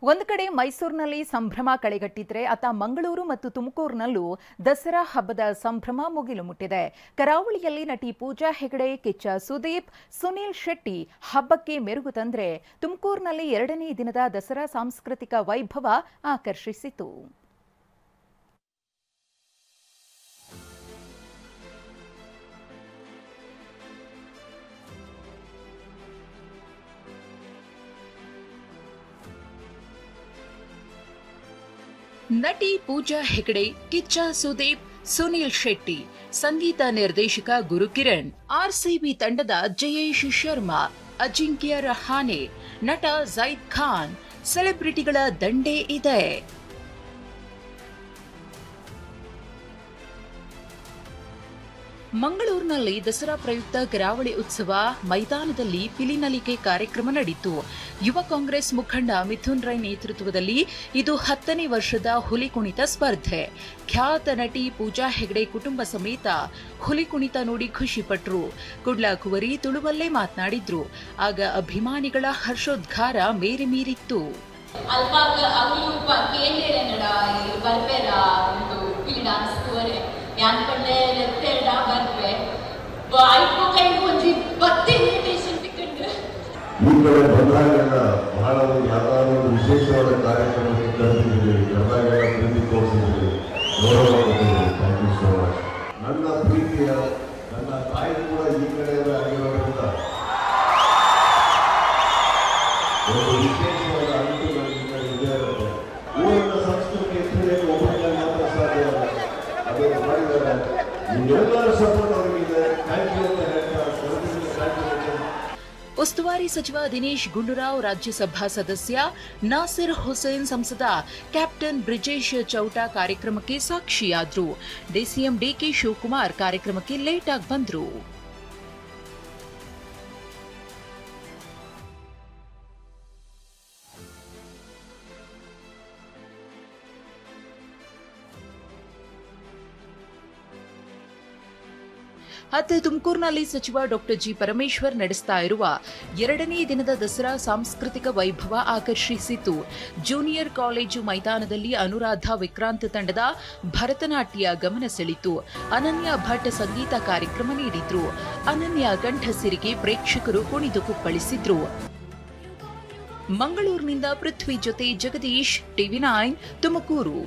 ಒಂದು ಕಡೆ ಮೈಸೂರಿನಲ್ಲಿ ಸಂಭ್ರಮ ಕಳೆಗಟ್ಟಿದ್ರೆ ಅತ್ತ ಮಂಗಳೂರು ಮತ್ತು ತುಮಕೂರಿನಲ್ಲೂ ದಸರಾ ಹಬ್ಬದ ಸಂಭ್ರಮ ಮುಗಿಲು ಮುಟ್ಟಿದೆ. ಕರಾವಳಿಯಲ್ಲಿ ನಟಿ ಪೂಜಾ ಹೆಗಡೆ, ಕಿಚ್ಚ ಸುದೀಪ್, ಸುನೀಲ್ ಶೆಟ್ಟಿ ಹಬ್ಬಕ್ಕೆ ಮೆರುಗು ತಂದ್ರೆ ತುಮಕೂರಿನಲ್ಲಿ 2ನೇ ದಿನದ ದಸರಾ ಸಾಂಸ್ಕೃತಿಕ ವೈಭವ ಆಕರ್ಷಿಸಿತು. ನಟಿ ಪೂಜಾ ಹೆಗಡೆ, ಕಿಚ್ಚ ಸುದೀಪ್, ಸುನೀಲ್ ಶೆಟ್ಟಿ, ಸಂಗೀತ ನಿರ್ದೇಶಕ ಗುರುಕಿರಣ್, ಆರ್ಸಿಬಿ ತಂಡದ ಜಯೇಶ್ ಶರ್ಮಾ, ಅಜಿಂಕ್ಯ ರಹಾನೆ, ನಟ ಜೈದ್ ಖಾನ್, ಸೆಲೆಬ್ರಿಟಿಗಳ ದಂಡೇ ಇದೆ. ಮಂಗಳೂರಿನಲ್ಲಿ ದಸರಾ ಪ್ರಯುಕ್ತ ಕರಾವಳಿ ಉತ್ಸವ ಮೈದಾನದಲ್ಲಿ ಪಿಲಿನಲಿಕೆ ಕಾರ್ಯಕ್ರಮ ನಡೆಯಿತು. ಯುವ ಕಾಂಗ್ರೆಸ್ ಮುಖಂಡ ಮಿಥುನ್ ರೈ ನೇತೃತ್ವದಲ್ಲಿ ಇದು 10ನೇ ವರ್ಷದ ಹುಲಿ ಕುಣಿತ ಸ್ಪರ್ಧೆ. ಖ್ಯಾತ ನಟಿ ಪೂಜಾ ಹೆಗಡೆ ಕುಟುಂಬ ಸಮೇತ ಹುಲಿ ಕುಣಿತ ನೋಡಿ ಖುಷಿಪಟ್ರು. ಕುಡ್ಲಾಕುವರಿ ತುಳುವಲ್ಲೇ ಮಾತನಾಡಿದ್ರು. ಆಗ ಅಭಿಮಾನಿಗಳ ಹರ್ಷೋದ್ಗಾರ ಮೇರೆ ಮೀರಿತ್ತು. ಈ ಕಡೆ ಬಂದಾಗೆಲ್ಲ ಬಹಳ ಯಾವ್ದಾದ್ರು ವಿಶೇಷವಾದ ಕಾರ್ಯಕ್ರಮಕ್ಕೆ ಕರೆದಿದ್ದೀವಿ, ಬಂದಾಗೆಲ್ಲ ಪ್ರೀತಿ ತೋರಿಸಿದ್ದೀವಿ, ಗೌರವ ಕೊಟ್ಟಿದ್ದೀವಿ. Thank you so much. ನನ್ನ ಪ್ರೀತಿಯ ನನ್ನ ತಾಯಿ ಕೂಡ ಈ ಕಡೆ ಆಗಿರೋದ್ರಿಂದ ಒಂದು ವಿಶೇಷವಾದ ಅಂಟು ನನ್ನ ಇದೇ ಇರುತ್ತೆ. ಊರಿನ ಸಂಸ್ಕೃತಿ ಎತ್ತುವುದಕ್ಕೆ ಒಬ್ಬರಿಗೆ ಮಾತ್ರ ಸಾಧ್ಯ. ಅದೇ ಮಾಡಿದ್ದಾರೆ. ನೀವೆಲ್ಲರ ಸಪೋರ್ಟ್ ಅವರಿಗಿದೆ. ಥ್ಯಾಂಕ್ ಯು ಅಂತ ಹೇಳ್ತಾರೆ. ಉಸ್ತುವಾರಿ ಸಚಿವ ದಿನೇಶ್ ಗುಂಡೂರಾವ್, ರಾಜ್ಯಸಭಾ ಸದಸ್ಯ ನಾಸಿರ್ ಹುಸೇನ್, ಸಂಸದ ಕ್ಯಾಪ್ಟನ್ ಬ್ರಿಜೇಶ್ ಚೌಟಾ ಕಾರ್ಯಕ್ರಮಕ್ಕೆ ಸಾಕ್ಷಿಯಾದ್ರು. ಡಿಸಿಎಂ ಡಿಕೆ ಶಿವಕುಮಾರ್ ಕಾರ್ಯಕ್ರಮಕ್ಕೆ ಲೇಟ್ ಆಗಿ ಬಂದ್ರು. ಅತ್ತೆ ತುಮಕೂರಿನಲ್ಲಿ ಸಚಿವ ಡಾಕ್ಟರ್ ಜಿ ಪರಮೇಶ್ವರ್ ನಡೆಸ್ತಾ ಇರುವ 2ನೇ ದಿನದ ದಸರಾ ಸಾಂಸ್ಕೃತಿಕ ವೈಭವ ಆಕರ್ಷಿಸಿತು. ಜೂನಿಯರ್ ಕಾಲೇಜು ಮೈದಾನದಲ್ಲಿ ಅನುರಾಧ ವಿಕ್ರಾಂತ್ ತಂಡದ ಭರತನಾಟ್ಯ ಗಮನ ಸೆಳೆಯಿತು. ಅನನ್ಯ ಭಟ್ ಸಂಗೀತ ಕಾರ್ಯಕ್ರಮ ನೀಡಿದ್ರು. ಅನನ್ಯ ಕಂಠಸಿರಿಗೆ ಪ್ರೇಕ್ಷಕರು ಕುಣಿದು ಕುಪ್ಪಳಿಸಿದ್ರು. ಮಂಗಳೂರಿನಿಂದ ಪೃಥ್ವಿ ಜೊತೆ ಜಗದೀಶ್, ಟಿವಿ9 ತುಮಕೂರು.